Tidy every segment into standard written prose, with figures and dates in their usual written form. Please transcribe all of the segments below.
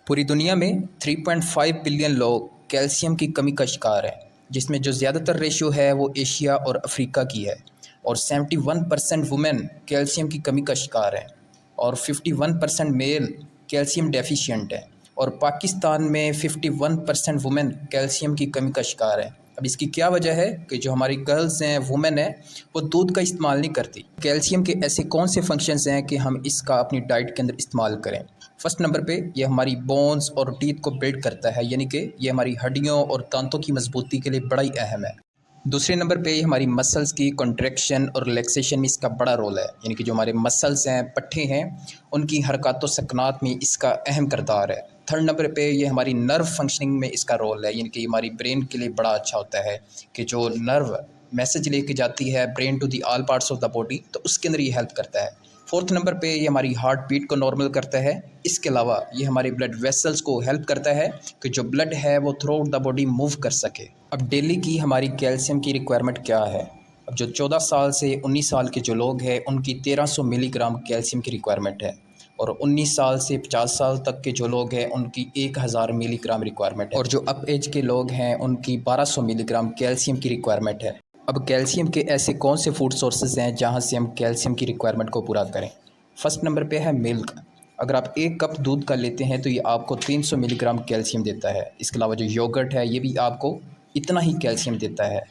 पूरी दुनिया में 3.5 बिलियन लोग कैल्शियम की कमी का शिकार हैं, जिसमें जो ज़्यादातर रेशियो है वो एशिया और अफ्रीका की है। और 71% वुमेन कैल्शियम की कमी का शिकार हैं और 51% मेल कैल्शियम डेफिशिएंट हैं। और पाकिस्तान में 51% वुमेन कैल्शियम की कमी का शिकार है। अब इसकी क्या वजह है कि जो हमारी गर्ल्स हैं, वुमेन हैं, वो दूध का इस्तेमाल नहीं करती। कैल्शियम के ऐसे कौन से फंक्शंस हैं कि हम इसका अपनी डाइट के अंदर इस्तेमाल करें। फर्स्ट नंबर पे ये हमारी बोन्स और टीथ को बिल्ड करता है, यानी कि ये हमारी हड्डियों और दांतों की मजबूती के लिए बड़ा ही अहम है। दूसरे नंबर पे ये हमारी मसल्स की कॉन्ट्रैक्शन और रिलैक्सेशन में इसका बड़ा रोल है, यानी कि जो हमारे मसल्स हैं, पट्टे हैं, उनकी हरकत व सकनात में इसका अहम किरदार है। थर्ड नंबर पे ये हमारी नर्व फंक्शनिंग में इसका रोल है, यानी कि हमारी ब्रेन के लिए बड़ा अच्छा होता है कि जो नर्व मैसेज लेके जाती है brain to the all parts of the body, तो उसके अंदर ये हेल्प करता है। फोर्थ नंबर पे ये हमारी हार्ट बीट को नॉर्मल करता है। इसके अलावा ये हमारे ब्लड वेसल्स को हेल्प करता है कि जो ब्लड है वो through out the body move कर सके। अब डेली की हमारी कैल्शियम की रिक्वायरमेंट क्या है। अब जो 14 साल से 19 साल के जो लोग हैं उनकी 1300 मिलीग्राम कैल्शियम की रिक्वायरमेंट है, और 19 साल से 50 साल तक के जो लोग हैं उनकी 1000 मिलीग्राम रिक्वायरमेंट है, और जो अप एज के लोग हैं उनकी 1200 मिलीग्राम कैल्शियम की रिक्वायरमेंट है। अब कैल्शियम के ऐसे कौन से फूड सोर्सेज हैं जहां से हम कैल्शियम की रिक्वायरमेंट को पूरा करें। फर्स्ट नंबर पे है मिल्क। अगर आप 1 कप दूध का लेते हैं तो ये आपको 300 मिलीग्राम कैल्शियम देता है। इसके अलावा जो योगर्ट है ये भी आपको इतना ही कैल्शियम देता है।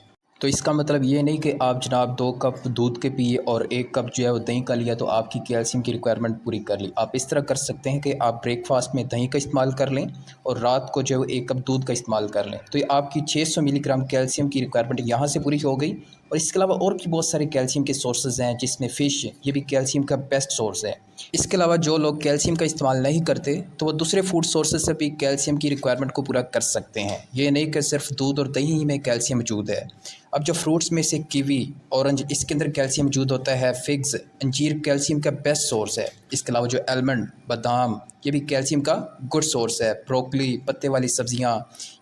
तो इसका मतलब ये नहीं कि आप जनाब 2 कप दूध के पिए और 1 कप जो है वो दही का लिया तो आपकी कैल्शियम की रिक्वायरमेंट पूरी कर ली। आप इस तरह कर सकते हैं कि आप ब्रेकफास्ट में दही का इस्तेमाल कर लें और रात को जो है 1 कप दूध का इस्तेमाल कर लें, तो ये आपकी 600 मिलीग्राम कैल्शियम की रिक्वायरमेंट यहाँ से पूरी हो गई। और इसके अलावा और भी बहुत सारे कैल्शियम के सोर्सेज हैं, जिसमें फ़िश ये भी कैल्शियम का बेस्ट सोर्स है। इसके अलावा जो लोग कैल्शियम का इस्तेमाल नहीं करते तो वो दूसरे फूड सोर्सेज से भी कैल्शियम की रिक्वायरमेंट को पूरा कर सकते हैं। ये नहीं कि सिर्फ दूध और दही ही में कैल्शियम मौजूद है। अब जो फ्रूट्स में से कीवी, ऑरेंज, इसके अंदर कैल्शियम मौजूद होता है। फिग्स, अंजीर कैल्शियम का बेस्ट सोर्स है। इसके अलावा जो आलमंड, बादाम, ये भी कैल्शियम का गुड सोर्स है। ब्रोकली, पत्ते वाली सब्जियां,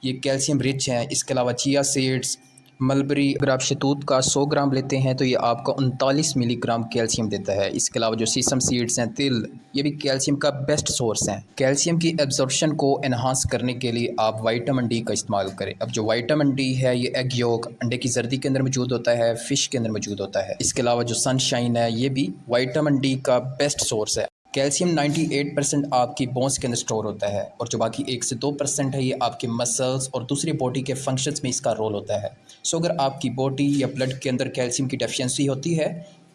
ये कैल्शियम रिच हैं। इसके अलावा चिया सीड्स, मलबरी, अगर आप शहतूत का 100 ग्राम लेते हैं तो ये आपको 39 मिलीग्राम कैल्शियम देता है। इसके अलावा जो सीसम सीड्स हैं, तिल, ये भी कैल्शियम का बेस्ट सोर्स हैं। कैल्शियम की एब्जॉर्प्शन को एनहांस करने के लिए आप विटामिन डी का इस्तेमाल करें। अब जो विटामिन डी है ये एग योक, अंडे की जर्दी के अंदर मौजूद होता है, फ़िश के अंदर मौजूद होता है। इसके अलावा जो सनशाइन है ये भी विटामिन डी का बेस्ट सोर्स है। कैल्शियम 98% आपकी बोन्स के अंदर स्टोर होता है, और जो बाकी 1 से 2% है ये आपके मसल्स और दूसरी बॉडी के फंक्शंस में इसका रोल होता है। सो अगर आपकी बॉडी या ब्लड के अंदर कैल्शियम की डेफिशिएंसी होती है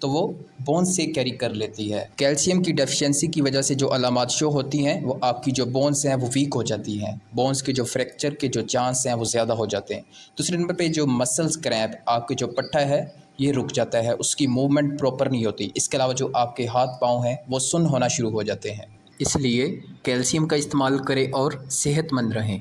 तो वो बोन्स से कैरी कर लेती है। कैल्शियम की डेफिशिएंसी की वजह से जो अलामात शो होती हैं वो आपकी जो बोन्स हैं वो वीक हो जाती हैं। बोन्स के जो फ्रैक्चर के जो चांस हैं वो ज़्यादा हो जाते हैं। दूसरे नंबर पे जो मसल्स क्रैम्प, आपके जो पट्टा है ये रुक जाता है, उसकी मूवमेंट प्रॉपर नहीं होती। इसके अलावा जो आपके हाथ पाँव हैं वो सुन्न होना शुरू हो जाते हैं। इसलिए कैल्शियम का इस्तेमाल करें और सेहतमंद रहें।